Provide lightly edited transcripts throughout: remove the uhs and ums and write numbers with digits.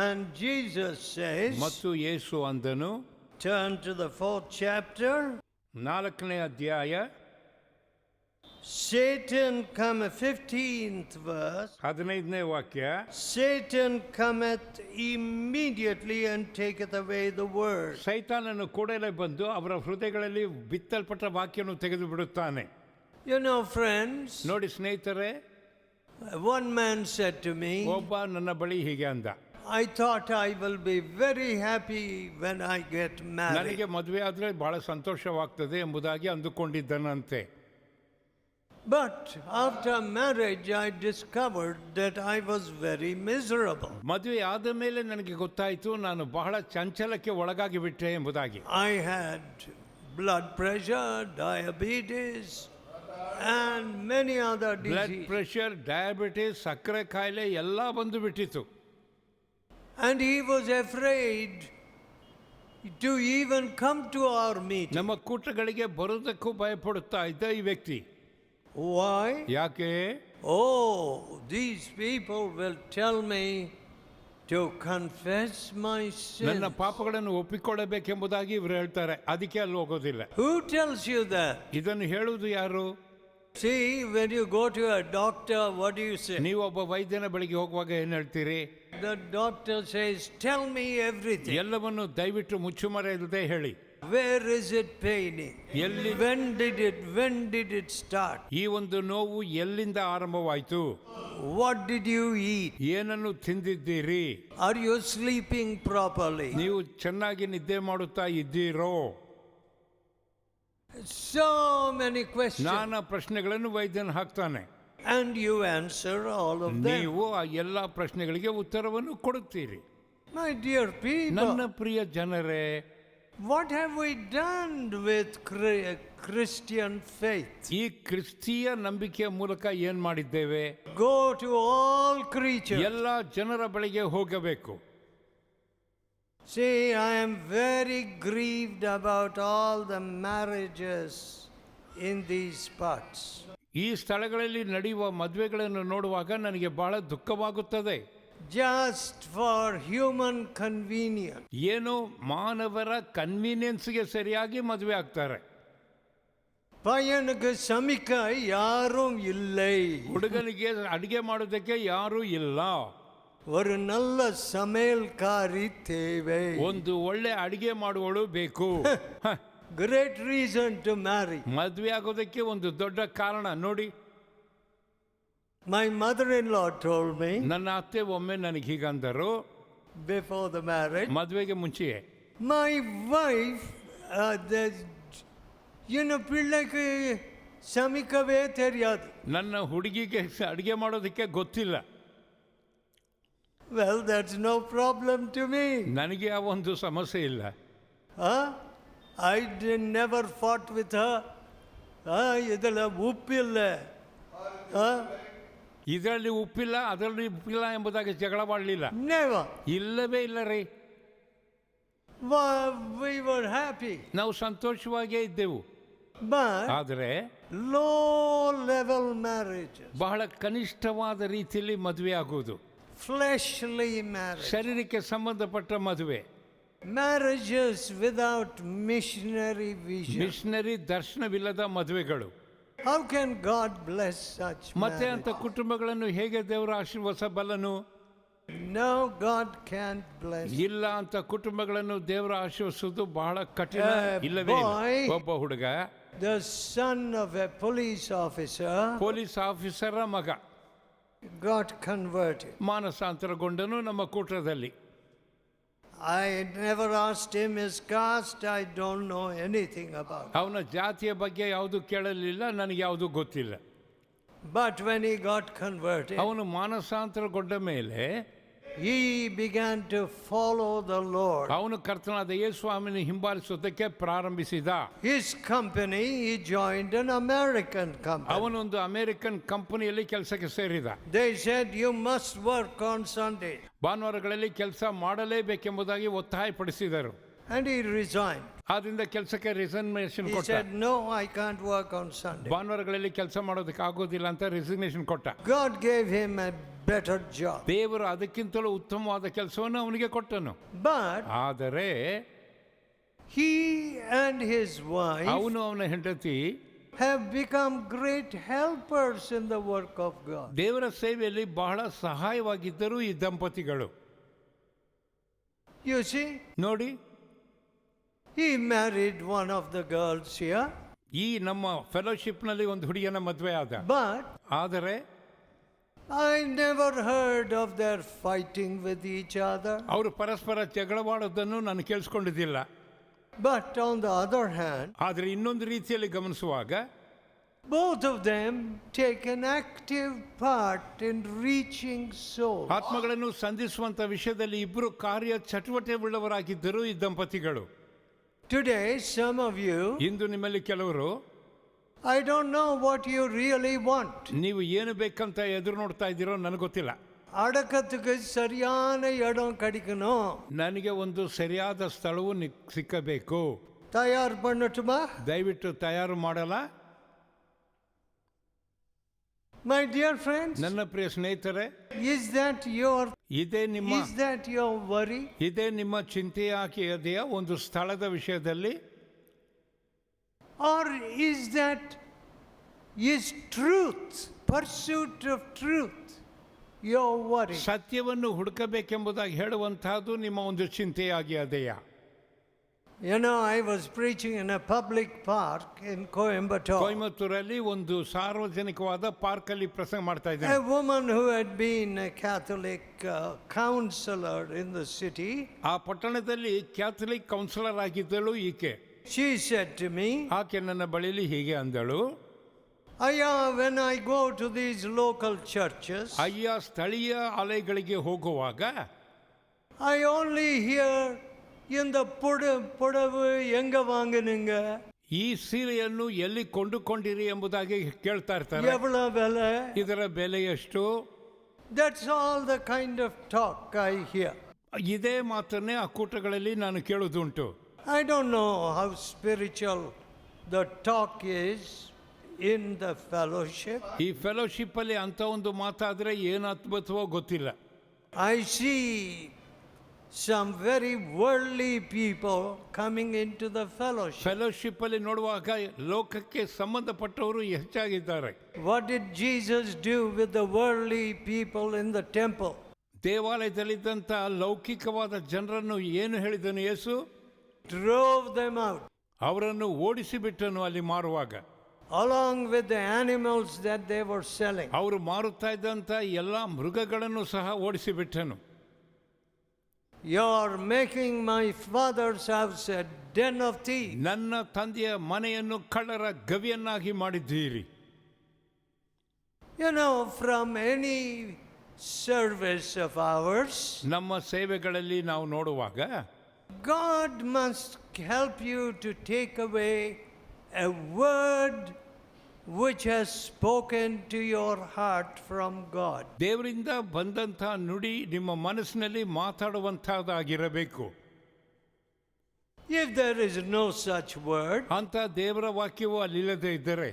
And Jesus says, ಮತ್ತು ಯೇಸು ಅಂದನು, turn to the 4th chapter. 4ನೇ ಅಧ್ಯಾಯ Satan cometh, 15th verse. 15ನೇ ವಾಕ್ಯ. Satan cometh immediately and taketh away the word. ಸೈತಾನನು ಕೂಡಲೇ ಬಂದು ಅವರ ಹೃದಯಗಳಲ್ಲಿ ಬಿತ್ತಲ್ಪಟ್ಟ ವಾಕ್ಯವನ್ನು ತೆಗೆದು ಬಿಡುತ್ತಾನೆ. You know, friends, ನೋಡಿ ಸ್ನೇಹಿತರೆ, one man said to me, ಒಬ್ಬ ನನ್ನ ಬಳಿ ಹೀಗೆ ಅಂದ, I thought I will be very happy when I get married. ನನಗೆ ಮದುವೆ ಆದರೆ ಬಹಳ ಸಂತೋಷವಾಗ್ತದೆ ಎಂಬುದಾಗಿ ಅಂದುಕೊಂಡಿದ್ದನಂತೆ. But after marriage I discovered that I was very miserable. ಮದುವೆ ಆದ ಮೇಲೆ ನನಗೆ ಗೊತ್ತಾಯಿತು ನಾನು ಬಹಳ ಚಂಚಲಕ್ಕೆ ಒಳಗಾಗಿ ಬಿಟ್ಟೆ ಎಂಬುದಾಗಿ. I had blood pressure, diabetes and many other blood diseases. Pressure, diabetes, ಸಕ್ಕರೆ ಕಾಯಿಲೆ ಎಲ್ಲ ಬಂದು ಬಿಟ್ಟಿತು. And he was afraid to even come to our meeting. ನಮ್ಮ ಕೂಟಗಳಿಗೆ ಬರುವುದಕ್ಕೂ ಭಯಪಡುತ್ತಾ ಇದ್ದ ಈ ವ್ಯಕ್ತಿ. Why? ಯಾಕೆ? Oh, these people will tell me to confess my ನನ್ನ sins. ಪಾಪಗಳನ್ನು ಒಪ್ಪಿಕೊಳ್ಳಬೇಕೆಂಬುದಾಗಿ ಇವರು ಹೇಳ್ತಾರೆ, ಅದಕ್ಕೆ ಅಲ್ಲಿ ಹೋಗೋದಿಲ್ಲ. Who tells you that? ಇದನ್ನು ಹೇಳುವುದು ಯಾರು? See, when you go to a doctor, what do you say? ನೀವು ಒಬ್ಬ ವೈದ್ಯನ ಬಳಿಗೆ ಹೋಗುವಾಗ ಏನು ಹೇಳ್ತೀರಿ? The doctor says, tell me everything. ಎಲ್ಲವನ್ನು ದಯವಿಟ್ಟು ಮುಚ್ಚುಮರೆ ಇಲ್ಲದೆ ಹೇಳಿ. Where is it paining? ಎಲ್ಲಿ? When did it start? ಈ ಒಂದು ನೋವು ಎಲ್ಲಿಂದ ಆರಂಭವಾಯಿತು? What did you eat? ಏನನ್ನು ತಿಂದಿದ್ದೀರಿ? Are you sleeping properly? ನೀವು ಚೆನ್ನಾಗಿ ನಿದ್ದೆ ಮಾಡುತ್ತಾ ಇದ್ದೀರೋ? So many questions. ನಾನಾ ಪ್ರಶ್ನೆಗಳನ್ನು ವೈದ್ಯನ ಹಾಕ್ತಾನೆ. And you answer all of them. ನೀವು ಆ ಎಲ್ಲ ಪ್ರಶ್ನೆಗಳಿಗೆ ಉತ್ತರವನ್ನು ಕೊಡುತ್ತೀರಿ. My dear ನನ್ನ people, ಪ್ರಿಯ ಜನರೇ, what have we done with Christian faith? ಈ ಕ್ರಿಸ್ತಿಯ ನಂಬಿಕೆಯ ಮೂಲಕ ಏನ್ ಮಾಡಿದ್ದೇವೆ? Go to all creatures. ಎಲ್ಲ ಜನರ ಬಳಿಗೆ ಹೋಗಬೇಕು. See, I am very grieved about all the marriages in these parts. ಈ ಸ್ಥಳಗಳಲ್ಲಿ ನಡೆಯುವ ಮದುವೆಗಳನ್ನು ನೋಡುವಾಗ ನನಗೆ ಬಹಳ ದುಃಖವಾಗುತ್ತದೆ. Just for human convenience. ಏನು ಮಾನವರ ಕನ್ವೀನಿಯನ್ಸ್ಗೆ ಸರಿಯಾಗಿ ಮದುವೆ ಆಗ್ತಾರೆ. ಪಯ್ಯನಿಗೆ ಸಮೀಕ ಯಾರೂ இல்லை. ಹುಡುಗನಿಗೆ ಅಡಿಗೆ ಮಾಡೋದಕ್ಕೆ ಯಾರೂ ಇಲ್ಲ. ஒரு நல்ல சமையல்காரி தேவை. ಒಂದು ಒಳ್ಳೆ ಅಡಿಗೆ ಮಾಡುವಳು ಬೇಕು. Great reason to marry. ಮದುವೆ ಆಗೋದಕ್ಕೆ ಒಂದು ದೊಡ್ಡ ಕಾರಣ ನೋಡಿ. My mother-in-law told me ನನ್ನ ಅತ್ತೆ ಒಮ್ಮೆ ನನಗೆ ಹೀಗಂದರು, before the marriage, ಮದುವೆಗೆ ಮುಂಚೆಯೇ, my wife, பிள்ளைக்கு சமைக்கவே தெரியாது. ನನ್ನ ಹುಡುಗಿಗೆ ಅಡಿಗೆ ಮಾಡೋದಕ್ಕೆ ಗೊತ್ತಿಲ್ಲ. Well, that's no problem to me. ನನಗೆ ಆ ಒಂದು ಸಮಸ್ಯೆ ಇಲ್ಲ. I never fought with her. ಇದೆಲ್ಲ ಉಪ್ಪಿಲ್ಲ, ಇದರಲ್ಲಿ ಉಪ್ಪಿಲ್ಲ ಅದರಲ್ಲಿ ಉಪ್ಪಿಲ್ಲ ಎಂಬುದಾಗಿ ಜಗಳ ಮಾಡಲಿಲ್ಲ. never. ಇಲ್ಲವೇ ಇಲ್ಲ ರೀ. We were happy. ನಾವು ಸಂತೋಷವಾಗೇ ಇದ್ದೆವು. But ಆದರೆ low level marriages, ಬಹಳ ಕನಿಷ್ಠವಾದ ರೀತಿಯಲ್ಲಿ ಮದುವೆ ಆಗುವುದು, fleshly marriage, ಶರೀರಕ್ಕೆ ಸಂಬಂಧಪಟ್ಟ ಮದುವೆ, marriages without missionary vision. Missionary ದರ್ಶನವಿಲ್ಲದ ಮದುವೆಗಳು. How can God bless such ಮತ್ತೆ ಅಂತ marriages? ಕುಟುಂಬಗಳನ್ನು ಹೇಗೆ ದೇವರ ಆಶೀರ್ವದಿಸಬಲ್ಲನು? No, God can't bless. ಇಲ್ಲ ಅಂತ ಕುಟುಂಬಗಳನ್ನು ದೇವರ ಆಶೀರ್ವದಿಸುವುದು ಬಹಳ ಕಠಿಣ. ಇಲ್ಲವೇ ಇಲ್ಲ. boy, ಒಬ್ಬ ಹುಡುಗ, the son of a police officer, police ಆಫೀಸರ ಮಗ, got converted. ಮಾನಸಾಂತರಗೊಂಡನು ನಮ್ಮ ಕೂಟದಲ್ಲಿ. I never asked him his caste. I don't know anything about it. ಅವನ ಜಾತಿಯ ಬಗ್ಗೆ ಯಾವುದು ಕೇಳಲಿಲ್ಲ, ನನಗೆ ಯಾವುದು ಗೊತ್ತಿಲ್ಲ. But when he got converted, ಅವನು ಮಾನಸಾಂತರಗೊಂಡ ಮೇಲೆ he began to follow the Lord. ಅವನು ಕರ್ತನಾದ ಯೇಸುಸ್ವಾಮಿಯನ್ನು ಹಿಂಬಾಲಿಸುವುದಕ್ಕೆ ಪ್ರಾರಂಭಿಸಿದ. His company, he joined an American company. ಅವನೊಂದು ಅಮೆರಿಕನ್ ಕಂಪನಿಯಲ್ಲಿ ಕೆಲಸಕ್ಕೆ ಸೇರಿದ. They said, you must work on Sunday. ಭಾನುವಾರಗಳಲ್ಲಿ ಕೆಲಸ ಮಾಡಲೇಬೇಕೆಂಬುದಾಗಿ ಒತ್ತಾಯಪಡಿಸಿದರು. And he resigned. ಆದ್ರಿಂದ ಕೆಲಸಕ್ಕೆ ರಿಸೈನೇಷನ್ He ಕೊಟ್ಟ. said, no, I can't work on Sunday. ಭಾನುವಾರಗಳಲ್ಲಿ ಕೆಲಸ ಮಾಡೋದಕ್ಕೆ ಆಗೋದಿಲ್ಲ ಅಂತ ರಿಸಿಗ್ನೇಷನ್ ಕೊಟ್ಟ. God gave him a better job. ದೇವರು ಅದಕ್ಕಿಂತಲೂ ಉತ್ತಮವಾದ ಕೆಲಸವನ್ನು ಅವನಿಗೆ ಕೊಟ್ಟನು. But ಆದರೆ he and his wife ಅವನು ಅವನ ಹೆಂಡತಿ have become great helpers in the work of God. ದೇವರ ಸೇವೆಯಲ್ಲಿ ಬಹಳ ಸಹಾಯವಾಗಿದ್ದರು ಈ ದಂಪತಿಗಳು. You see, ನೋಡಿ, he married one of the girls here, ಈ ನಮ್ಮ ಫೆಲೋಶಿಪ್ನಲ್ಲಿ ಒಂದು ಹುಡುಗಿಯನ ಮದುವೆ ಆದ. but ಆದರೆ I never heard of their fighting with each other. ಅವರು ಪರಸ್ಪರ ಜಗಳವಾಡೋದನ್ನು ನಾನು ಕೇಳಿಸ್ಕೊಂಡಿದ್ದಿಲ್ಲ. But on the other hand, ಆದರೆ ಇನ್ನೊಂದು ರೀತಿಯಲ್ಲಿ ಗಮನಿಸುವಾಗ both of them take an active part in reaching souls. ಆತ್ಮಗಳನ್ನು ಸಂಧಿಸುವಂತ ವಿಷಯದಲ್ಲಿ ಇಬ್ಬರು ಕಾರ್ಯ ಚಟುವಟಿಕೆ ಉಳ್ಳವರಾಗಿದ್ದರು ಈ ದಂಪತಿಗಳು. Today, some of you, ಇಂದು ನಿಮ್ಮಲ್ಲಿ ಕೆಲವರು, I don't know what you really want. ನೀವು ಏನು ಬೇಕಂತ ಎದುರು ನೋಡ್ತಾ ಇದ್ದೀರೋ ನನಗೆ ಗೊತ್ತಿಲ್ಲ. அடக்கத்துக்கு சரியான இடம் கிடைக்கணும். ನನಗೆ ಒಂದು ಸರಿಯಾದ ಸ್ಥಳವು ಸಿಕ್ಕಬೇಕು. தயார் பண்ணட்டுமா? ದಯವಿಟ್ಟು ತಯಾರು ಮಾಡಲ್ಲ. My dear friends, ನನ್ನ ಪ್ರಿಯ ಸ್ನೇಹಿತರೆ, is that your worry? ಇದೇ ನಿಮ್ಮ ಚಿಂತೆಯಾಗಿದೆಯಾ ಒಂದು ಸ್ಥಳದ ವಿಷಯದಲ್ಲಿ? Or is truth, pursuit of truth, your worry? ಸತ್ಯವನ್ನು ಹುಡುಕಬೇಕೆಂಬುದಾಗಿ ಹೇಳುವಂತಹದ್ದು ನಿಮ್ಮ ಒಂದು ಚಿಂತೆಯಾಗಿ ಅದೆಯಾ? You know, I was preaching in a public park in Coimbatore. ಕೊಯಮತ್ತೂರಲ್ಲಿ ಒಂದು ಸಾರ್ವಜನಿಕವಾದ ಪಾರ್ಕ್ ಅಲ್ಲಿ ಪ್ರಸಂಗ ಮಾಡ್ತಾ ಇದ್ದೆ. A woman who had been a Catholic counselor in the city. ಆ ಪಟ್ಟಣದಲ್ಲಿ ಕ್ಯಾಥಲಿಕ್ ಕೌನ್ಸಿಲರ್ ಆಗಿದ್ದಳು ಈಕೆ. She said to me, ಆಕೆ ನನ್ನ ಬಳಿಯಲ್ಲಿ ಹೀಗೆ ಅಂದಳು, Ayya, when I go to these local churches, ಅಯ್ಯ, ಸ್ಥಳೀಯ ಆಲಯಗಳಿಗೆ ಹೋಗುವಾಗ I only hear இந்த புடவு எங்க வாங்குனீங்க, ಈ ಸೀರೆಯನ್ನು ಎಲ್ಲಿ ಕೊಂಡುಕೊಂಡಿರಿ ಎಂಬುದಾಗಿ ಕೇಳ್ತಾ ಇರ್ತಾರೆ. எவ்வளவு விலை, ಇದರ ಬೆಲೆ ಎಷ್ಟು? That's all the kind of talk I hear. ಇದೇ ಮಾತನ್ನೇ ಆ ಕೂಟಗಳಲ್ಲಿ ನಾನು ಕೇಳುವುದುಂಟು. I don't know how spiritual the talk is in the fellowship. ಈ ಫೆಲೋಶಿಪ್ ಅಲ್ಲಿ ಅಂತ ಒಂದು ಮಾತಾದ್ರೆ ಏನು ಅದ್ಭುತವೋ ಗೊತ್ತಿಲ್ಲ. I see some very worldly people coming into the fellowship. Fellowship ಅಲ್ಲಿ ನೋಡುವಾಗ ಲೋಕಕ್ಕೆ ಸಂಬಂಧಪಟ್ಟವರು ಹೆಚ್ಚಾಗಿದ್ದಾರೆ. What did Jesus do with the worldly people in the temple? ದೇವಾಲಯದಲ್ಲಿದ್ದಂಥ ಲೌಕಿಕವಾದ ಜನರನ್ನು ಏನು ಹೇಳಿದನು ಯೇಸು? Drove them out. ಅವರನ್ನು ಓಡಿಸಿ ಬಿಟ್ಟನು ಅಲ್ಲಿ ಮಾರುವಾಗ, along with the animals that they were selling. ಅವರು ಮಾರುತ್ತಾ ಇದ್ದಂಥ ಎಲ್ಲ ಮೃಗಗಳನ್ನು ಸಹ ಓಡಿಸಿ ಬಿಟ್ಟನು. You're making my father's house a den of thieves. ನನ್ನ ತಂದೆಯ ಮನೆಯನ್ನು ಕಳ್ಳರ ಗವಿಯನ್ನಾಗಿ ಮಾಡಿದ್ದೀರಿ. You know, from any service of ours, ನಮ್ಮ ಸೇವೆಗಳಲ್ಲಿ ನಾವು ನೋಡುವಾಗ God must help you to take away a word which has spoken to your heart from God. ದೇವರಿಂದ ಬಂದಂಥ ನುಡಿ ನಿಮ್ಮ ಮನಸ್ಸಿನಲ್ಲಿ ಮಾತಾಡುವಂತಹದ್ದಾಗಿರಬೇಕು. If there is no such word, ಅಂತ ದೇವರ ವಾಕ್ಯವು ಅಲ್ಲಿಲ್ಲದೆ ಇದ್ದರೆ,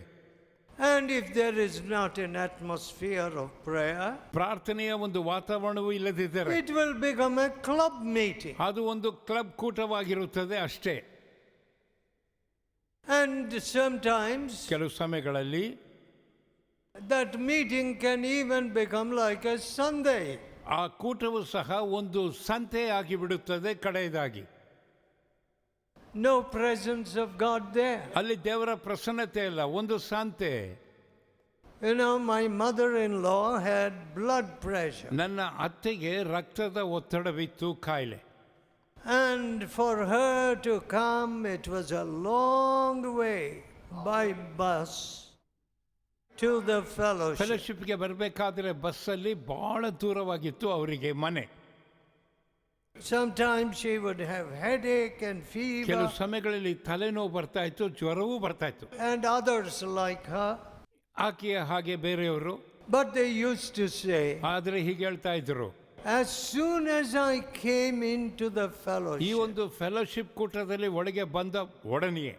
and if there is not an atmosphere of prayer, ಪ್ರಾರ್ಥನೆಯ ಒಂದು ವಾತಾವರಣವೂ ಇಲ್ಲದಿದ್ದರೆ, it will become a club meeting. ಅದು ಒಂದು ಕ್ಲಬ್ ಕೂಟವಾಗಿರುತ್ತದೆ ಅಷ್ಟೇ. And sometimes ಕೆಲವು ಸಮಯಗಳಲ್ಲಿ that meeting can even become like a Sunday. ಆ ಕೂಟವು ಸಹ ಒಂದು ಸಂತೆ ಆಗಿಬಿಡುತ್ತದೆ ಕಡೆಯದಾಗಿ. No presence of God there. ಅಲ್ಲಿ ದೇವರ ಪ್ರಸನ್ನತೆ ಇಲ್ಲ, ಒಂದು ಸಂತೆ. You know, my mother-in-law had blood pressure. ನನ್ನ ಅತ್ತೆಗೆ ರಕ್ತದ ಒತ್ತಡವಿತ್ತು, ಕಾಯಿಲೆ. And for her to come, it was a long way by bus to the fellowship. ಫೆಲೋಶಿಪ್ಗೆ ಬರಬೇಕಾದ್ರೆ ಬಸ್ಸಲ್ಲಿ ಬಹಳ ದೂರವಾಗಿತ್ತು ಅವರಿಗೆ ಮನೆ. Sometimes she would have headache and fever. ಕೆಲವು ಸಮಯಗಳಲ್ಲಿ ತಲೆನೋವು ಬರ್ತಾ ಇತ್ತು, ಜ್ವರವೂ ಬರ್ತಾ ಇತ್ತು. And others like her. ಆಕೆಯ ಹಾಗೆ ಬೇರೆಯವರು. But they used to say, ಆದರೆ ಹೀಗೆ ಹೇಳ್ತಾ ಇದ್ರು, as soon as I came into the ಈ fellowship, ಒಂದು ಫೆಲೋಶಿಪ್ ಕೂಟದಲ್ಲಿ ಒಳಗೆ ಬಂದ ಒಡನೆಯೇ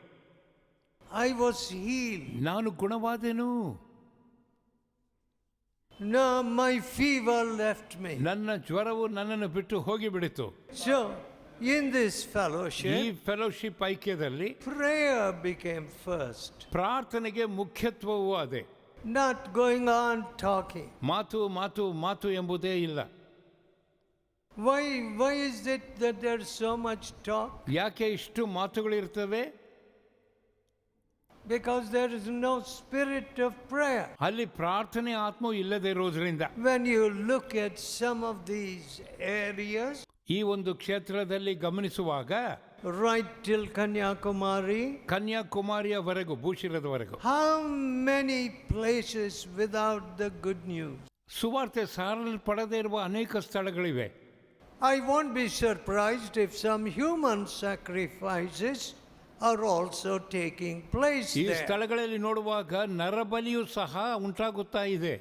I was healed. ನಾನು ಗುಣವಾದೆನು. No, my fever left me. ನನ್ನ ಜ್ವರವು ನನ್ನನ್ನು ಬಿಟ್ಟು ಹೋಗಿಬಿಡಿತು. So, in this ಈ fellowship, ಫೆಲೋಶಿಪ್ ಐಕ್ಯದಲ್ಲಿ prayer became first. ಪ್ರಾರ್ಥನೆಗೆ ಮುಖ್ಯತ್ವವೂ ಅದೇ. Not going on talking. ಮಾತು ಮಾತು ಮಾತು ಎಂಬುದೇ ಇಲ್ಲ. Why is it that there's so much talk? ಯಾಕೆ ಇಷ್ಟು ಮಾತುಗಳಿರ್ತವೆ? Because there is no spirit of prayer. ಅಲ್ಲಿ ಪ್ರಾರ್ಥನೆ ಆತ್ಮ ಇಲ್ಲದೆ ಇರೋದ್ರಿಂದ When you look at some of these areas, ಈ ಒಂದು ಕ್ಷೇತ್ರದಲ್ಲಿ ಗಮನಿಸುವಾಗ right till Kanyakumari, ಕನ್ಯಾಕುಮಾರಿಯವರೆಗೂ ಭೂಶಿರದವರೆಗೂ how many places without the good news? ಸುವಾರ್ತೆ ಸಾರಲ್ಪಡದೇ ಇರುವ ಅನೇಕ ಸ್ಥಳಗಳಿವೆ. I won't be surprised if some human sacrifices are also taking place ಈ there. ಸ್ಥಳಗಳಲ್ಲಿ ನೋಡುವಾಗ ನರಬಲಿಯೂ ಸಹ ಉಂಟಾಗುತ್ತಾ ಇದೆ.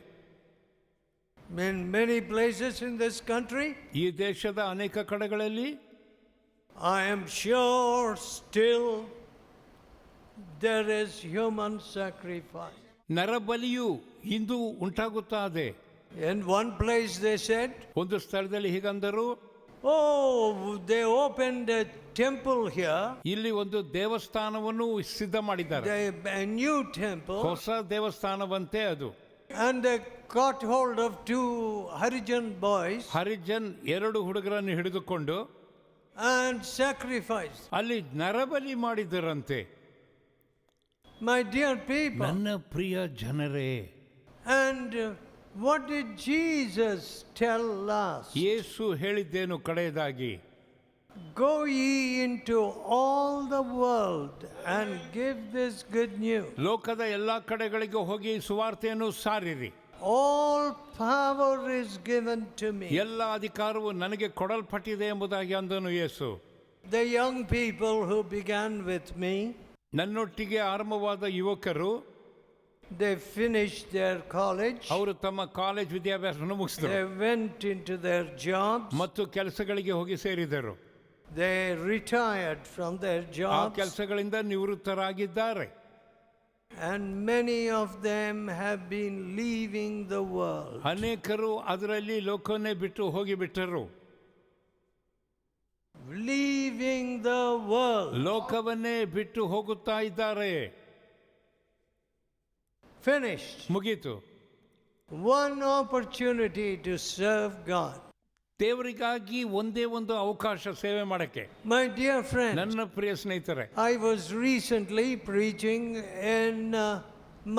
In many places in this country, ಈ ದೇಶದ ಅನೇಕ ಕಡೆಗಳಲ್ಲಿ I am sure still there is human sacrifice. ನರಬಲಿಯು ಇಂದು ಉಂಟಾಗುತ್ತಾ ಇದೆ. In one place they said, ಒಂದು ಸ್ಥಳದಲ್ಲಿ ಹೀಗಂದರು, oh, they opened a temple here, ಇಲ್ಲಿ ಒಂದು ದೇವಸ್ಥಾನವನ್ನು ಸಿದ್ಧ ಮಾಡಿದ್ದಾರೆ. a new temple, ಹೊಸ ದೇವಸ್ಥಾನವಂತೆ ಅದು. and they caught hold of two Harijan boys Harijan ಎರಡು ಹುಡುಗರನ್ನು ಹಿಡಿದುಕೊಂಡು and sacrificed. ಅಲ್ಲಿ ನರಬಲಿ ಮಾಡಿದರಂತೆ. My dear people, ನನ್ನ ಪ್ರಿಯ ಜನರೇ, and what did Jesus tell us? ಯೇಸು ಹೇಳಿದ್ದೇನು ಕಡೆಯದಾಗಿ? Go ye into all the world and give this good news. ಲೋಕದ ಎಲ್ಲಾ ಕಡೆಗಳಿಗೆ ಹೋಗಿ ಸುವಾರ್ತೆಯನ್ನು ಸಾರಿರಿ. All power is given to me. ಎಲ್ಲ ಅಧಿಕಾರವು ನನಗೆ ಕೊಡಲ್ಪಟ್ಟಿದೆ ಎಂಬುದಾಗಿ ಅಂದನು ಯೇಸು. The young people who began with me, ನನ್ನೊಟ್ಟಿಗೆ ಆರಂಭವಾದ ಯುವಕರು they finished their college. ಅವರು ತಮ್ಮ ಕಾಲೇಜ್ ವಿದ್ಯಾಭ್ಯಾಸವನ್ನು ಮುಗಿಸಿದರು They went into their jobs. ಮತ್ತು ಕೆಲಸಗಳಿಗೆ ಹೋಗಿ ಸೇರಿದರು. They retired from their ಆ jobs. ಕೆಲಸಗಳಿಂದ ನಿವೃತ್ತರಾಗಿದ್ದಾರೆ. And many of them have been leaving the world. ಅನೇಕರು ಅದರಲ್ಲಿ ಲೋಕವನ್ನೇ ಬಿಟ್ಟು ಹೋಗಿಬಿಟ್ಟರು. Leaving the world. ಲೋಕವನ್ನೇ ಬಿಟ್ಟು ಹೋಗುತ್ತಾ ಇದ್ದಾರೆ. Finished. ಮುಗೀತು. One opportunity to serve God. ದೇವರಿಗಾಗಿ ಒಂದೇ ಒಂದು ಅವಕಾಶ ಸೇವೆ ಮಾಡಕ್ಕೆ. My dear friend, ನನ್ನ ಪ್ರಿಯ ಸ್ನೇಹಿತರೆ, I was recently preaching in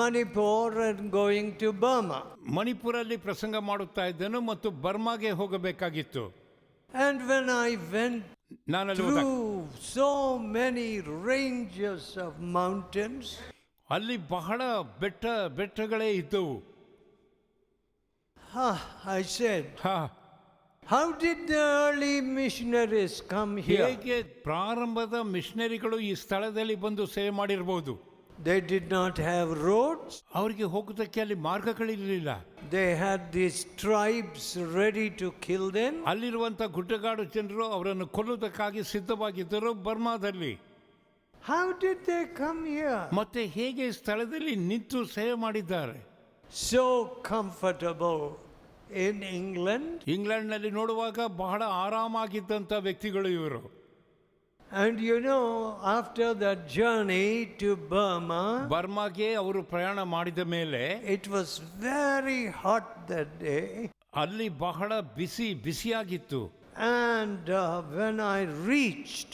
Manipur and going to Burma. ಮಣಿಪುರಲ್ಲಿ ಪ್ರಸಂಗ ಮಾಡುತ್ತಾ ಇದ್ದೆನು ಮತ್ತು ಬರ್ಮಾಗೆ ಹೋಗಬೇಕಾಗಿತ್ತು. And when I went ನಾನಲ್ಲಿ ಹೋದಾಗ through so many ranges of mountains, ಅಲ್ಲಿ ಬಹಳ ಬೆಟ್ಟಗಳೇ ಇದ್ದವು. I said, how did the early missionaries come here? ಹೇಗೆ ಪ್ರಾರಂಭದ ಮಿಷನರಿಗಳು ಈ ಸ್ಥಳದಲ್ಲಿ ಬಂದು ಸೇವೆ ಮಾಡಿರಬಹುದು? They did not have roads. ಅವರಿಗೆ ಹೋಗುವುದಕ್ಕೆ ಅಲ್ಲಿ ಮಾರ್ಗಗಳಿರಲಿಲ್ಲ. They had these tribes ready to kill them. ಅಲ್ಲಿರುವಂತ ಗುಡ್ಡಗಾಡು ಜನರು ಅವರನ್ನು ಕೊಲ್ಲುವುದಕ್ಕಾಗಿ ಸಿದ್ಧವಾಗಿದ್ದರು ಬರ್ಮಾದಲ್ಲಿ. How did they come here? ಮತ್ತೆ ಹೇಗೆ ಸ್ಥಳದಲ್ಲಿ ನಿಂತು ಸೇವೆ ಮಾಡಿದ್ದಾರೆ? So comfortable in England. ಇಂಗ್ಲೆಂಡ್ನಲ್ಲಿ ನೋಡುವಾಗ ಬಹಳ ಆರಾಮಾಗಿದ್ದಂಥ ವ್ಯಕ್ತಿಗಳು ಇವರು. And you know, after that journey to Burma, ಬರ್ಮಾಗೆ ಅವರು ಪ್ರಯಾಣ ಮಾಡಿದ ಮೇಲೆ it was very hot that day. ಅಲ್ಲಿ ಬಹಳ ಬಿಸಿಯಾಗಿತ್ತು. And when I reached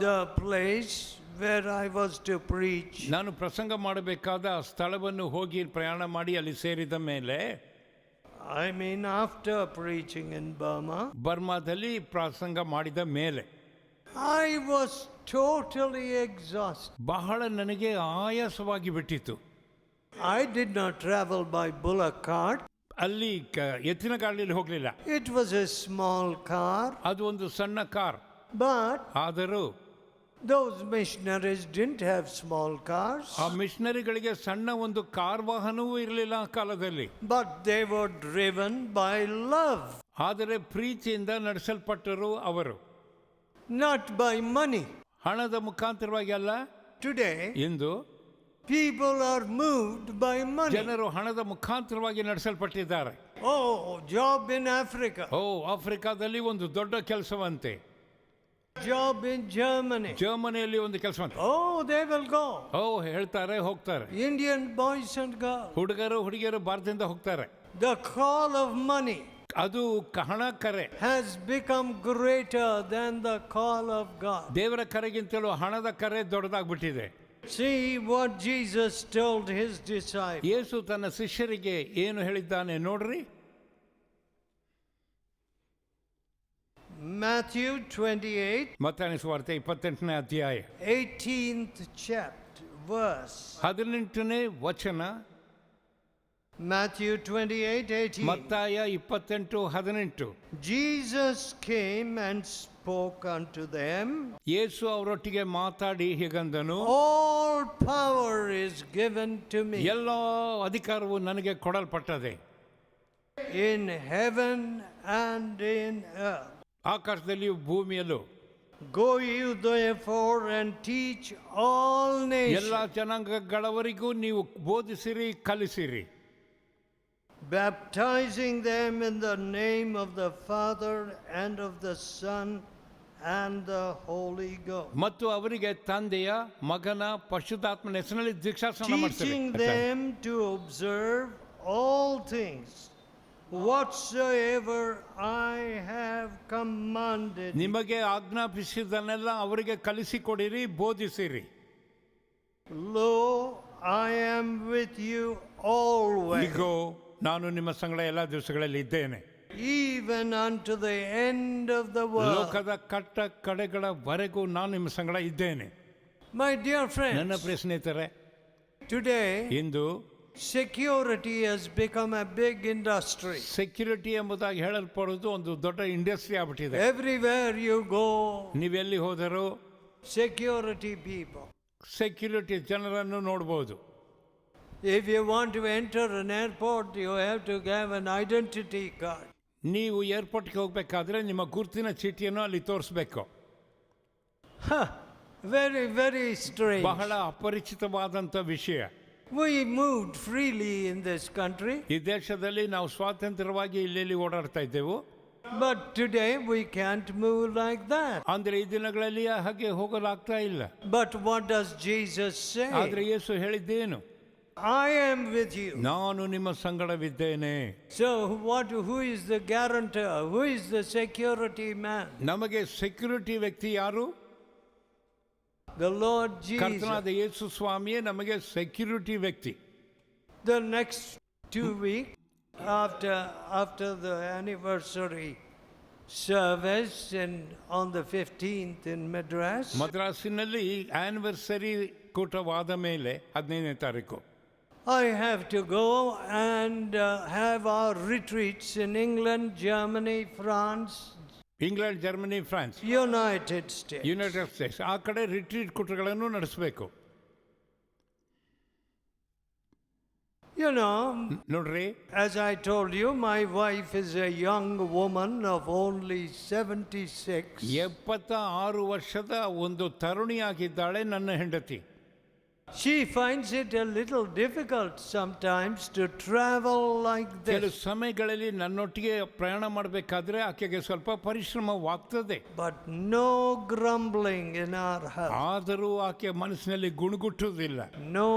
the place where I was to preach, ನಾನು ಪ್ರಸಂಗ ಮಾಡಬೇಕಾದ ಸ್ಥಳವನ್ನು ಹೋಗಿ ಪ್ರಯಾಣ ಮಾಡಿ ಅಲ್ಲಿ ಸೇರಿದ ಮೇಲೆ, I mean after preaching in Burma, ಬರ್ಮಾದಲ್ಲಿ ಪ್ರಸಂಗ ಮಾಡಿದ ಮೇಲೆ I was totally exhausted. ಬಹಳ ನನಗೆ ಆಯಾಸವಾಗಿ ಬಿಟ್ಟಿತ್ತು. I did not travel by bullock cart. ಅಲ್ಲಿ ಎತ್ತಿನ ಗಾಡಿಯಲ್ಲಿ ಹೋಗಲಿಲ್ಲ. It was a small car. ಅದು ಒಂದು ಸಣ್ಣ ಕಾರ್. But ಆದರೂ those missionaries didn't have small cars. ಆ ಮಿಷನರಿಗಳಿಗೆ ಸಣ್ಣ ಒಂದು ಕಾರ್ ವಾಹನವೂ ಇರಲಿಲ್ಲ ಆ ಕಾಲದಲ್ಲಿ. But they were driven by love. ಆದರೆ ಪ್ರೀತಿಯಿಂದ ನಡೆಸಲ್ಪಟ್ಟರು ಅವರು. Not by money. ಹಣದ ಮುಖಾಂತರವಾಗಿ ಅಲ್ಲ. Today, into People are moved by money. ಜನರು ಹಣದ ಮುಖಾಂತರವಾಗಿ ನಡೆಸಲ್ಪಟ್ಟಿದ್ದಾರೆ. Oh, job in Africa. ಆಫ್ರಿಕಾದಲ್ಲಿ ಒಂದು ದೊಡ್ಡ ಕೆಲಸವಂತೆ. Job in Germany. ಜರ್ಮನಿಯಲ್ಲಿ ಒಂದು ಕೆಲಸವಂತೆ. They will go. ಹೇಳ್ತಾರೆ, ಹೋಗ್ತಾರೆ. Indian boys and girls. ಹುಡುಗಿಯರು ಭಾರತದಿಂದ ಹೋಗ್ತಾರೆ. The call of money ಅದು ಹಣ ಕರೆ has become greater than the call of God. ದೇವರ ಕರೆಗಿಂತಲೂ ಹಣದ ಕರೆ ದೊಡ್ಡದಾಗ್ಬಿಟ್ಟಿದೆ. See what Jesus told his disciples. ಯೇಸು ತನ್ನ ಶಿಷ್ಯರಿಗೆ ಏನು ಹೇಳಿದ್ದಾನೆ ನೋಡ್ರಿ. Matthew 28. ಮತ್ತಾಯನ ಸುವಾರ್ತೆ 28ನೇ ಅಧ್ಯಾಯ 18th chapter verse. 18ನೇ ವಚನ. Matthew 28:18. ಮತ್ತಾಯ 28:18. Jesus came and spoke unto them. ಯೇಸು ಅವರೊಟ್ಟಿಗೆ ಮಾತಾಡಿ ಹೀಗಂದನು, All power is given to me. ಎಲ್ಲ ಅಧಿಕಾರವು ನನಗೆ ಕೊಡಲ್ಪಟ್ಟದೆ. In heaven and in earth. ಆಕಾಶದಲ್ಲಿಯೂ ಭೂಮಿಯಲ್ಲೂ. Go you therefore and teach all nations. ಎಲ್ಲ ಜನಾಂಗಗಳವರಿಗೂ ನೀವು ಬೋಧಿಸಿರಿ, ಕಲಿಸಿರಿ. Baptizing them in the name of the Father and of the Son and the Holy Ghost. ಮತ್ತು ಅವರಿಗೆ ತಂದೆಯ, ಮಗನ, ಪರಿಶುದ್ಧಾತ್ಮನ ಹೆಸರಿನಲ್ಲಿ ದೀಕ್ಷಾಸ್ನಾನ ಮಾಡಿಸಿರಿ. Teaching them to observe all things whatsoever I have commanded. ನಿಮಗೆ ಆಜ್ಞಾಪಿಸಿದನ್ನೆಲ್ಲ ಅವರಿಗೆ ಕಲಿಸಿಕೊಡಿರಿ, ಬೋಧಿಸಿರಿ. Lo, I am with you always. ಇಗೋ ನಾನು ನಿಮ್ಮ ಸಂಗಡ ಎಲ್ಲ ದಿವಸಗಳಲ್ಲಿ ಇದ್ದೇನೆ, even unto the end of the world. ಲೋಕದ ಕಟ್ಟ ಕಡೆಗಳವರೆಗೂ ನಾನು ನಿಮ್ಮ ಸಂಗಡ ಇದ್ದೇನೆ. My dear ನನ್ನ friends, ಪ್ರಿಯ ಸ್ನೇಹಿತರೆ, today ಇಂದು security has become a big industry. Security ಎಂಬುದಾಗಿ ಹೇಳಲ್ಪಡುವುದು ಒಂದು ದೊಡ್ಡ ಇಂಡಸ್ಟ್ರಿ ಆಗ್ಬಿಟ್ಟಿದೆ. Everywhere you go, ನೀವೆಲ್ಲಿ ಹೋದರೂ security people. ಸೆಕ್ಯೂರಿಟಿ ಜನರನ್ನು ನೋಡ್ಬೋದು. If you want to enter an airport, you have to have an identity card. ನೀವು ಏರ್ಪೋರ್ಟ್ಗೆ ಹೋಗ್ಬೇಕಾದ್ರೆ ನಿಮ್ಮ ಗುರುತಿನ ಚೀಟಿಯನ್ನು ಅಲ್ಲಿ ತೋರಿಸ್ಬೇಕು. Very, very strange. ಬಹಳ ಅಪರಿಚಿತವಾದಂಥ ವಿಷಯ. We moved freely in this country, ಈ ದೇಶದಲ್ಲಿ ನಾವು ಸ್ವಾತಂತ್ರ್ಯವಾಗಿ ಇಲ್ಲಿ ಓಡಾಡ್ತಾ ಇದ್ದೆವು. but today we can't move like that. ಅಂದ್ರೆ ಈ ದಿನಗಳಲ್ಲಿ ಹಾಗೆ ಹೋಗಲಾಗ್ತಾ ಇಲ್ಲ. But what does Jesus say? ಆದ್ರೆ ಯೇಸು ಹೇಳಿದ್ದೇನು? I am with you. ನಾನು ನಿಮ್ಮ ಸಂಗಡವಿದ್ದೇನೆ. So who is the guarantor? Who is the security man? ನಮಗೆ ಸೆಕ್ಯೂರಿಟಿ ವ್ಯಕ್ತಿ ಯಾರು? The Lord Jesus. ಕರ್ತನಾದ ಯೇಸು ಸ್ವಾಮಿಯೇ ನಮಗೆ ಸೆಕ್ಯೂರಿಟಿ ವ್ಯಕ್ತಿ. The next 2 weeks after the anniversary service on the 15th in Madras, ಮದ್ರಾಸಿನಲ್ಲಿ ಆನಿವರ್ಸರಿ ಕೂಟವಾದ ಮೇಲೆ 15ನೇ ತಾರೀಕು I have to go and have our retreats in England, Germany, France, England, Germany, France, United States. United States ಆ ಕಡೆ retreat ಕೂಟಗಳನ್ನು ನಡೆಸಬೇಕು. You know, ನೋಡ್ರಿ, as I told you, my wife is a young woman of only 76. 76 ವರ್ಷದ ಒಂದು ತರುಣಿಯಾಗಿದ್ದಾಳೆ ನನ್ನ ಹೆಂಡತಿ. She finds it a little difficult sometimes to travel like ಕೆಲವು this. ಸಮಯಗಳಲ್ಲಿ ನನ್ನೊಟ್ಟಿಗೆ ಪ್ರಯಾಣ ಮಾಡಬೇಕಾದ್ರೆ ಆಕೆಗೆ ಸ್ವಲ್ಪ ಪರಿಶ್ರಮವಾಗ್ತದೆ. But no grumbling in our house. ಆದರೂ ಆಕೆ ಮನಸ್ಸಿನಲ್ಲಿ ಗುಣಗುಟ್ಟುವುದಿಲ್ಲ. No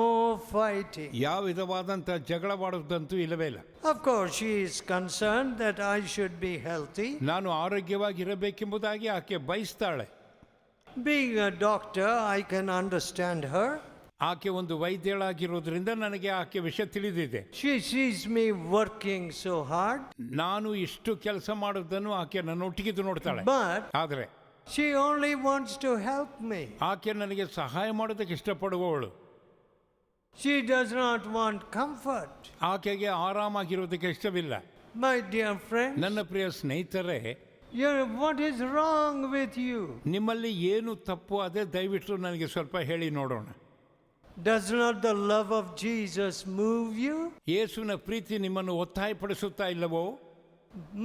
fighting. ಯಾವ ವಿಧವಾದಂಥ ಜಗಳವಾಡುವುದಂತೂ ಇಲ್ಲವೇ ಇಲ್ಲ. Of course, she is concerned that I should be healthy. ನಾನು ಆರೋಗ್ಯವಾಗಿರಬೇಕೆಂಬುದಾಗಿ ಆಕೆ ಬಯಸ್ತಾಳೆ. Being a doctor, I can understand her. ಆಕೆ ಒಂದು ವೈದ್ಯಳಾಗಿರೋದ್ರಿಂದ ನನಗೆ ಆಕೆ ವಿಷಯ ತಿಳಿದಿದೆ. She sees me working so hard. ನಾನು ಇಷ್ಟು ಕೆಲಸ ಮಾಡೋದನ್ನು ಆಕೆ ನನ್ನೊಟ್ಟಿಗಿದ್ದು ನೋಡ್ತಾಳೆ. But ಆದರೆ she only wants to help me. ಆಕೆ ನನಗೆ ಸಹಾಯ ಮಾಡೋದಕ್ಕೆ ಇಷ್ಟಪಡುವವಳು. She does not want comfort. ಆಕೆಗೆ ಆರಾಮಾಗಿರೋದಕ್ಕೆ ಇಷ್ಟವಿಲ್ಲ. My dear friends, ನನ್ನ ಪ್ರಿಯ ಸ್ನೇಹಿತರೆ, what is wrong with you? ನಿಮ್ಮಲ್ಲಿ ಏನು ತಪ್ಪು ಅದೇ ದಯವಿಟ್ಟು ನನಗೆ ಸ್ವಲ್ಪ ಹೇಳಿ ನೋಡೋಣ. Does not the love of Jesus move you? ಯೇಸುವಿನ ಪ್ರೀತಿ ನಿಮ್ಮನ್ನು ಒತ್ತಾಯಪಡಿಸುತ್ತಾ ಇಲ್ಲವೋ?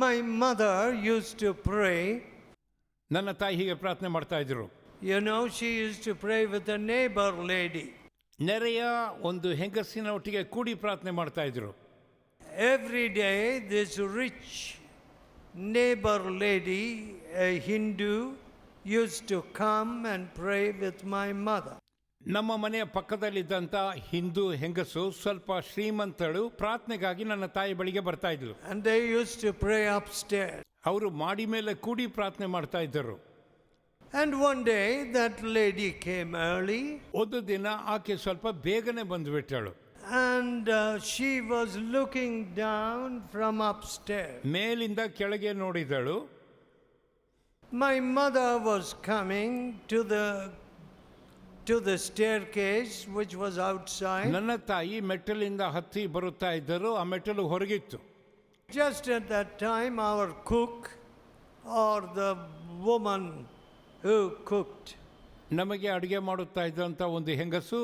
My mother used to pray. ನನ್ನ ತಾಯಿ ಹೀಗೆ ಪ್ರಾರ್ಥನೆ ಮಾಡ್ತಾ ಇದ್ರು. You know, she used to pray with a neighbor lady. ನೆರೆಯ ಒಂದು ಹೆಂಗಸಿನ ಒಟ್ಟಿಗೆ ಕೂಡಿ ಪ್ರಾರ್ಥನೆ ಮಾಡ್ತಾ ಇದ್ರು. Every day, this rich neighbor lady, a Hindu, used to come and pray with my mother. ನಮ್ಮ ಮನೆಯ ಪಕ್ಕದಲ್ಲಿದ್ದಂಥ ಹಿಂದೂ ಹೆಂಗಸು ಸ್ವಲ್ಪ ಶ್ರೀಮಂತಳು ಪ್ರಾರ್ಥನೆಗಾಗಿ ನನ್ನ ತಾಯಿ ಬಳಿಗೆ ಬರ್ತಾ ಇದ್ಲು. And they used to pray upstairs. ಅವರು ಮಾಡಿ ಮೇಲೆ ಕೂಡಿ ಪ್ರಾರ್ಥನೆ ಮಾಡ್ತಾ ಇದ್ದರು. And one day that lady came early. ಒಂದು ದಿನ ಆಕೆ ಸ್ವಲ್ಪ ಬೇಗನೆ ಬಂದುಬಿಟ್ಟಳು. And she was looking down from upstairs. ಮೇಲಿಂದ ಕೆಳಗೆ ನೋಡಿದಳು. My mother was coming to the staircase which was outside. ನನ್ನ ತಾಯಿ ಮೆಟ್ಟಲಿಂದ ಹತ್ತಿ ಬರುತ್ತಾ ಇದ್ದರು. ಆ ಮೆಟ್ಟಲು ಹೊರಗಿತ್ತು. Just at that time, our cook or the woman who cooked, ನಮಗೆ ಅಡುಗೆ ಮಾಡುತ್ತಾ ಇದ್ದಂಥ ಒಂದು ಹೆಂಗಸು,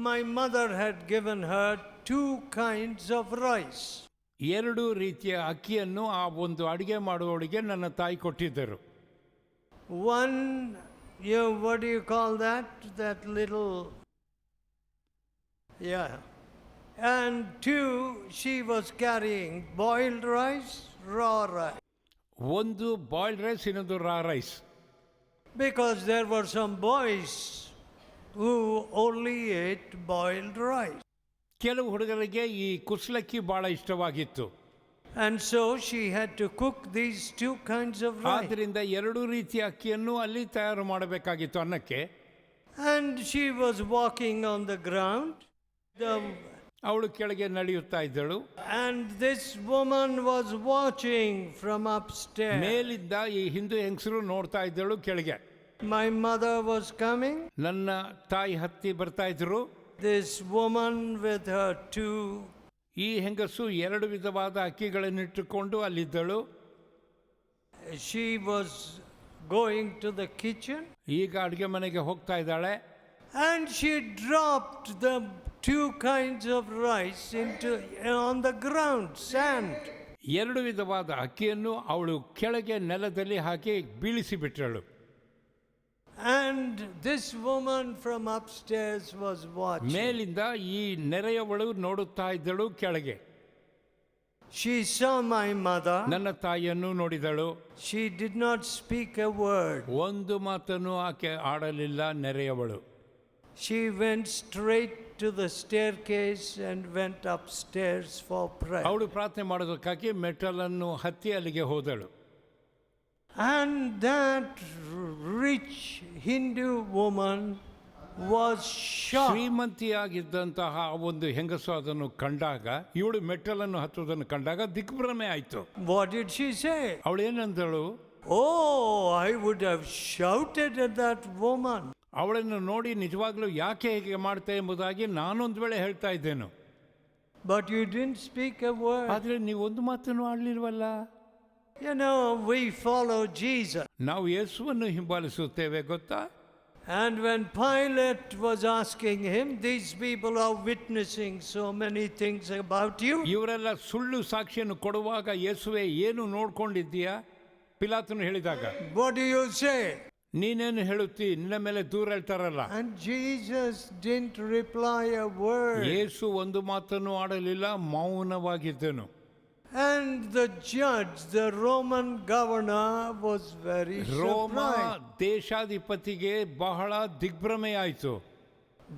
my mother had given her 2 kinds of rice. 2 ರೀತಿಯ ಅಕ್ಕಿಯನ್ನು ಆ ಒಂದು ಅಡುಗೆ ಮಾಡುವವಳಿಗೆ ನನ್ನ ತಾಯಿ ಕೊಟ್ಟಿದ್ದರು. One, what do you call that? That little, yeah. And 2, she was carrying boiled rice, raw rice. ಒಂದು ಬಾಯ್ಲ್ಡ್ ರೈಸ್, ಇನ್ನೊಂದು ರಾ rice. Because there were some boys who only ate boiled rice. ಕೆಲವು ಹುಡುಗರಿಗೆ ಈ ಕುಸಲಕ್ಕಿ ಬಹಳ ಇಷ್ಟವಾಗಿತ್ತು. And so she had to cook these 2 kinds of rice. ಆದ್ದರಿಂದ 2 ರೀತಿಯ ಅಕ್ಕಿಯನ್ನು ಅಲ್ಲಿ ತಯಾರು ಮಾಡಬೇಕಾಗಿತ್ತು ಅನ್ನಕ್ಕೆ. And she was walking on the ground. ಅವಳು ಕೆಳಗೆ ನಡೆಯುತ್ತಾ ಇದ್ದಳು. And this woman was watching from upstairs. ಮೇಲಿಂದ ಈ ಹಿಂದೂ ಹೆಂಗಸರು ನೋಡ್ತಾ ಇದ್ದಳು ಕೆಳಗೆ. My mother was coming. ನನ್ನ ತಾಯಿ ಹತ್ತಿ ಬರ್ತಾ ಇದ್ರು. This woman with her 2. ಈ ಹೆಂಗಸು 2 ವಿಧವಾದ ಅಕ್ಕಿಗಳನ್ನಿಟ್ಟುಕೊಂಡು ಅಲ್ಲಿದ್ದಳು. She was going to the kitchen. ಈಗ ಅಡುಗೆ ಮನೆಗೆ ಹೋಗ್ತಾ ಇದ್ದಾಳೆ. And she dropped the 2 kinds of rice on the ground, sand. 2 ವಿಧವಾದ ಅಕ್ಕಿಯನ್ನು ಅವಳು ಕೆಳಗೆ ನೆಲದಲ್ಲಿ ಹಾಕಿ ಬೀಳಿಸಿ ಬಿಟ್ಟಳು. And this woman from upstairs was watching. ಮೇಲಿಂದ ಈ ನೆರೆಯವಳು ನೋಡುತ್ತಾ ಇದ್ದಳು ಕೆಳಗೆ. She saw my mother. ನನ್ನ ತಾಯಿಯನ್ನು ನೋಡಿದಳು. She did not speak a word. ಒಂದು ಮಾತನ್ನು ಆಕೆ ಆಡಲಿಲ್ಲ ನೆರೆಯವಳು. She went straight to the staircase and went upstairs for prayer. ಅವಳು ಪ್ರಾರ್ಥನೆ ಮಾಡೋದಕ್ಕಾಗಿ ಮೆಟ್ಟಲನ್ನು ಹತ್ತಿ ಅಲ್ಲಿಗೆ ಹೋದಳು. And that rich Hindu woman was shocked. ಶ್ರೀಮಂತಿಯಾಗಿದ್ದಂತಹ ಒಂದು ಹೆಂಗಸು ಅದನ್ನು ಕಂಡಾಗ, ಇವಳು ಮೆಟ್ಟಲನ್ನು ಹತ್ತುವುದನ್ನು ಕಂಡಾಗ ದಿಗ್ಭ್ರಮೆ ಆಯಿತು. What did she say? ಅವಳು ಏನಂದಳು? Oh, I would have shouted at that woman. ಅವಳನ್ನು ನೋಡಿ ನಿಜವಾಗ್ಲೂ ಯಾಕೆ ಹೀಗೆ ಮಾಡ್ತಾ ಎಂಬುದಾಗಿ ನಾನೊಂದು ವೇಳೆ ಹೇಳ್ತಾ ಇದ್ದೇನು. But you didn't speak a word. ಆದರೆ ನೀವೊಂದು ಮಾತನ್ನು ಆಡಲಿಲ್ವಲ್ಲ. You know, we follow Jesus. ನಾವು ಯೇಸುವನ್ನು ಹಿಂಬಾಲಿಸುತ್ತೇವೆ ಗೊತ್ತಾ. And when Pilate was asking him, these people are witnessing so many things about you. ಇವರೆಲ್ಲ ಸುಳ್ಳು ಸಾಕ್ಷಿಯನ್ನು ಕೊಡುವಾಗ ಯೇಸುವೆ ಏನು ನೋಡ್ಕೊಂಡಿದ್ದೀಯಾ ಪಿಲಾತನು ಹೇಳಿದಾಗ, What do you say? ನೀನೇನು ಹೇಳುತ್ತಿ, ನಿನ್ನ ಮೇಲೆ ದೂರ ಹೇಳ್ತಾರಲ್ಲ. And Jesus didn't reply a word. ಯೇಸು ಒಂದು ಮಾತನ್ನು ಆಡಲಿಲ್ಲ, ಮೌನವಾಗಿದ್ದನು. And the judge, the Roman governor, was very ರೋಮ surprised. ದೇಶಾಧಿಪತಿಗೆ ಬಹಳ ದಿಗ್ಭ್ರಮೆಯಾಯಿತು.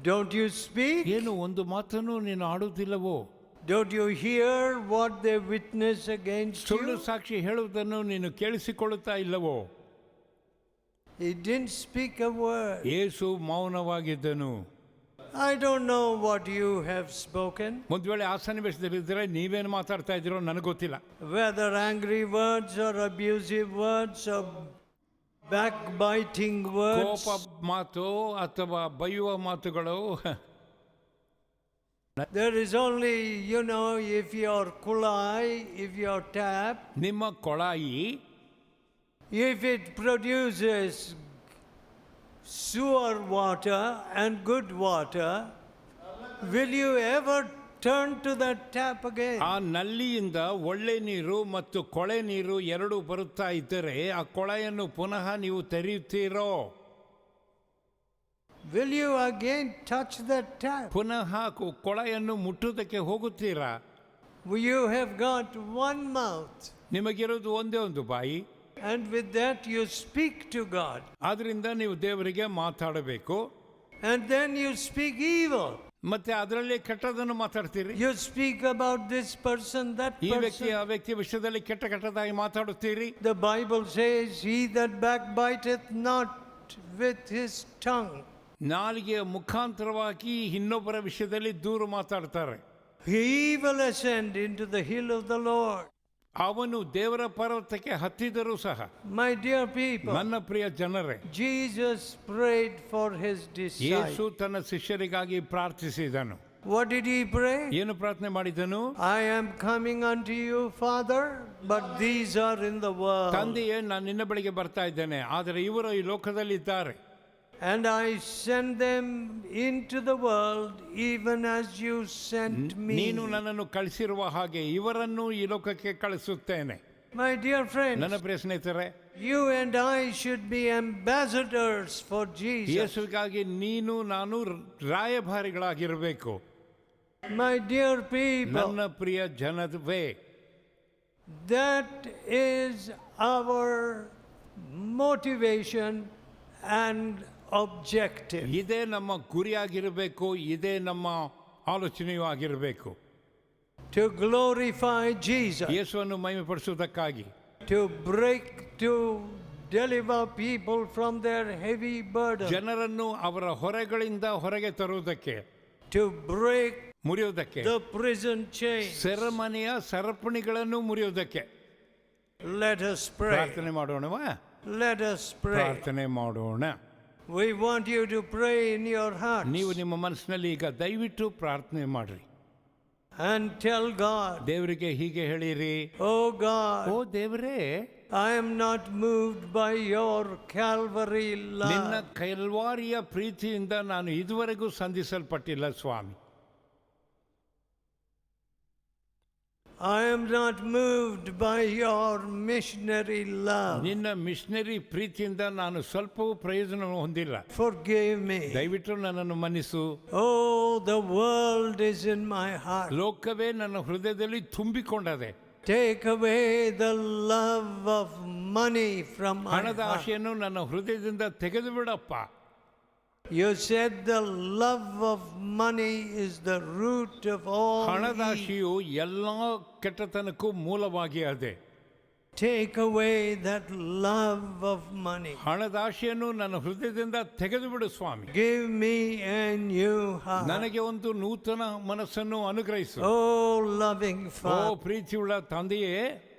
Don't you speak? ಏನು ಒಂದು ಮಾತನ್ನು ನೀನು ಆಡುವುದಿಲ್ಲವೋ? Don't you hear what they witness against ಸುಳ್ಳು you? ಸಾಕ್ಷಿ ಹೇಳುವುದನ್ನು ನೀನು ಕೇಳಿಸಿಕೊಳ್ಳುತ್ತಾ ಇಲ್ಲವೋ? He didn't speak a word. Yesu ಮೌನವಾಗಿದ್ದನು. I don't know what you have spoken. ಒಂದು ವೇಳೆ ಆ ಸನ್ನಿವೇಶದಲ್ಲಿದ್ದರೆ ನೀವೇನು ಮಾತಾಡ್ತಾ ಇದ್ದೀರೋ ನನಗೆ ಗೊತ್ತಿಲ್ಲ. Whether angry words or abusive words or backbiting words. ಕೋಪ ಮಾತು ಅಥವಾ ಬೈಯುವ ಮಾತುಗಳು. There is only, if your kulai, if your tap, ನಿಮ್ಮ ಕೊಳಾಯಿ if it produces sewer water and good water, will you ever turn to that tap again? ಆ ನಲ್ಲಿಯಿಂದ ಒಳ್ಳೆ ನೀರು ಮತ್ತು ಕೊಳೆ ನೀರು 2 ಬರುತ್ತಾ ಇದ್ದರೆ ಆ ಕೊಳೆಯನ್ನು ಪುನಃ ನೀವು ತೆರೆಯುತ್ತೀರೋ? Will you again touch that tap? ಪುನಃ ಕೊಳೆಯನ್ನು ಮುಟ್ಟುವುದಕ್ಕೆ ಹೋಗುತ್ತೀರಾ? You have got one mouth, ನಿಮಗಿರೋದು ಒಂದೇ ಒಂದು ಬಾಯಿ, and with that you speak to God. ಆದ್ರಿಂದ ನೀವು ದೇವರಿಗೆ ಮಾತಾಡಬೇಕು. And then you speak evil. ಮತ್ತೆ ಅದರಲ್ಲಿ ಕೆಟ್ಟದನ್ನು ಮಾತಾಡ್ತೀರಿ. You speak about this person, that ಈ ವ್ಯಕ್ತಿ person. ಆ ವ್ಯಕ್ತಿ ವಿಷಯದಲ್ಲಿ ಕೆಟ್ಟದಾಗಿ ಮಾತಾಡುತ್ತೀರಿ. The Bible says, he that backbiteth not with his tongue. ನಾಲಿಗೆಯ ಮುಖಾಂತರವಾಗಿ ಇನ್ನೊಬ್ಬರ ವಿಷಯದಲ್ಲಿ ದೂರು ಮಾತಾಡ್ತಾರೆ. He will ascend into the hill of the Lord. ಅವನು ದೇವರ ಪರ್ವತಕ್ಕೆ ಹತ್ತಿದರೂ ಸಹ. My dear people, ನನ್ನ ಪ್ರಿಯ ಜನರೇ, Jesus prayed for his Yesu disciples. ತನ್ನ ಶಿಷ್ಯರಿಗಾಗಿ ಪ್ರಾರ್ಥಿಸಿದನು. What did he pray? ಏನು ಪ್ರಾರ್ಥನೆ ಮಾಡಿದನು? I am coming unto you, Father, but these are in the world. ತಂದೆಯೇ, ನಾನು ನಿನ್ನ ಬಳಿಗೆ ಬರ್ತಾ ಇದ್ದೇನೆ, ಆದರೆ ಇವರು ಈ ಲೋಕದಲ್ಲಿ ಇದ್ದಾರೆ. And I send them into the world even as you sent me. ನೀನು ನನ್ನನ್ನು ಕಳಿಸಿರುವ ಹಾಗೆ ಇವರನ್ನು ಈ ಲೋಕಕ್ಕೆ ಕಳಿಸುತ್ತೇನೆ. My dear friends, ನನ್ನ ಪ್ರಿಯ ಸ್ನೇಹಿತರೆ, you and I should be ambassadors for Jesus. ಯೇಸುವಿಗಾಗಿ ನೀನು ನಾನು ರಾಯಭಾರಿಗಳಾಗಿರಬೇಕು. My dear people, ನನ್ನ ಪ್ರಿಯ ಜನವೇ, that is our motivation and objective. ಇದೇ ನಮ್ಮ ಗುರಿಯಾಗಿರಬೇಕು, ಇದೇ ನಮ್ಮ ಆಲೋಚನೆಯೂ ಆಗಿರಬೇಕು. To glorify Jesus, ಯೇಸುವನ್ನು ಮಹಿಮೆಪಡಿಸುವುದಕ್ಕಾಗಿ, to deliver people from their heavy burden, ಜನರನ್ನು ಅವರ ಹೊರೆಗಳಿಂದ ಹೊರಗೆ ತರುವುದಕ್ಕೆ, to break ಮುರಿಯುವುದಕ್ಕೆ, the prison chains. ಸೆರೆಮನೆಯ ಸರಪಣಿಗಳನ್ನು ಮುರಿಯುವುದಕ್ಕೆ. Let us pray. ಪ್ರಾರ್ಥನೆ ಮಾಡೋಣವಾ? Let us pray. ಪ್ರಾರ್ಥನೆ ಮಾಡೋಣ. We want you to pray in your heart ನೀವು ನಿಮ್ಮ ಮನಸ್ಸಿನಲ್ಲಿ ಈಗ ದಯವಿಟ್ಟು ಪ್ರಾರ್ಥನೆ ಮಾಡ್ರಿ. and tell God, ದೇವರಿಗೆ ಹೀಗೆ ಹೇಳಿರಿ, oh God, ಓ ದೇವರೇ, I am not moved by your Calvary ನಿನ್ನ love. ಕಲ್ವಾರಿಯ ಪ್ರೀತಿಯಿಂದ ನಾನು ಇದುವರೆಗೂ ಸಂಧಿಸಲ್ಪಟ್ಟಿಲ್ಲ ಸ್ವಾಮಿ. I am not moved by your missionary love. ನಿನ್ನ ಮಿಷನರಿ ಪ್ರೀತಿಯಿಂದ ನಾನು ಸ್ವಲ್ಪವೂ ಪ್ರಯೋಜನ ಹೊಂದಿಲ್ಲ. Forgive me. ದಯವಿಟ್ಟು ನನ್ನನ್ನು ಮನ್ನಿಸು. Oh, the world is in my heart. ಲೋಕವೇ ನನ್ನ ಹೃದಯದಲ್ಲಿ ತುಂಬಿಕೊಂಡದೆ. Take away the love of money from my ಹಣದ heart. ಆಶೆಯನ್ನು ನನ್ನ ಹೃದಯದಿಂದ ತೆಗೆದು ಬಿಡಪ್ಪ. You said the love of money is the root of all ಹಣದ evil. ಆಶೆಯು ಎಲ್ಲ ಕೆಟ್ಟತನಕ್ಕೂ ಮೂಲವಾಗಿ ಅದೇ. Take away that love of money. ಹಣದ ಆಶೆಯನ್ನು ನನ್ನ ಹೃದಯದಿಂದ ತೆಗೆದು ಬಿಡು ಸ್ವಾಮಿ. Give me a new heart. ನನಗೆ ಒಂದು ನೂತನ ಮನಸ್ಸನ್ನು ಅನುಗ್ರಹಿಸು. Oh, loving ಓ Father, ಪ್ರೀತಿಯುಳ್ಳ ತಂದೆಯೇ,